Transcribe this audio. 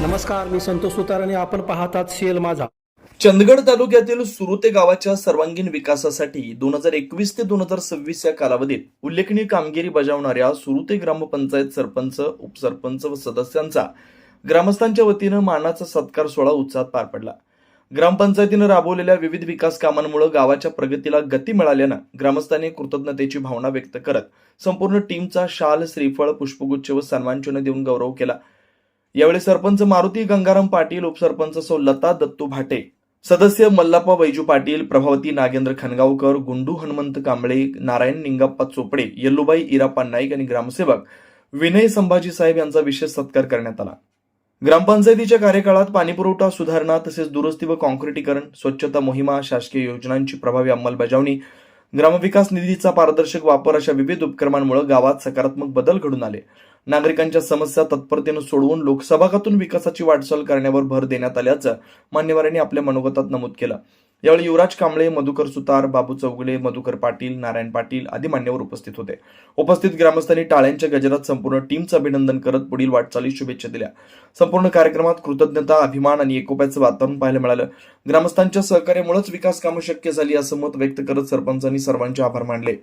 नमस्कार, मी संतोष सुतार आणि आपण पाहतात शेल माझा. चंदगड तालुक्यातील सुरुते गावाच्या सर्वांगीण विकासासाठी 2021 ते 2026 या कालावधीत उल्लेखनीय कामगिरी बजावणाऱ्या सुरुते ग्रामपंचायत सरपंच, उपसरपंच व सदस्यांचा ग्रामस्थांच्या वतीनं मानाचा सत्कार सोहळा उत्साहात पार पडला. ग्रामपंचायतीनं राबवलेल्या विविध विकास कामांमुळे गावाच्या प्रगतीला गती मिळाल्यानं ग्रामस्थांनी कृतज्ञतेची भावना व्यक्त करत संपूर्ण टीमचा शाल, श्रीफळ, पुष्पगुच्छ व सन्मानचिन्ह देऊन गौरव केला. यावेळी सरपंच मारुती गंगाराम पाटील, उपसरपंच सौ लता दत्तू भाटे, सदस्य मल्लाप्पा बैजू पाटील, प्रभावती नागेंद्र खनगावकर, गुंडू हनुमंत कांबळे, नारायण निंगाप्पा चोपडे, यल्लूबाई इराप्पा नाईक आणि ग्रामसेवक विनय संभाजी साहेब यांचा विशेष सत्कार करण्यात आला. ग्रामपंचायतीच्या कार्यकाळात पाणीपुरवठा सुधारणा तसेच दुरुस्ती व काँक्रिटीकरण, स्वच्छता मोहिमा, शासकीय योजनांची प्रभावी अंमलबजावणी, ग्रामविकास निधीचा पारदर्शक वापर अशा विविध उपक्रमांमुळे गावात सकारात्मक बदल घडून आले. नागरिकांच्या समस्या तत्परतेने सोडवून लोकसभागातून विकासाची वाटचाल करण्यावर भर देण्यात आल्याचं मान्यवरांनी आपल्या मनोगतात नमूद केलं. यावेळी युवराज कांबळे, मधुकर सुतार, बाबू चौगुले, मधुकर पाटील, नारायण पाटील आदी मान्यवर उपस्थित होते. उपस्थित ग्रामस्थांनी टाळ्यांच्या गजरात संपूर्ण टीमचं अभिनंदन करत पुढील वाटचालीस शुभेच्छा दिल्या. संपूर्ण कार्यक्रमात कृतज्ञता, अभिमान आणि एकोप्याचं वातावरण पाहायला मिळालं. ग्रामस्थांच्या सहकार्यामुळेच विकास कामं शक्य झाली असं मत व्यक्त करत सरपंचांनी सर्वांचे आभार मानले.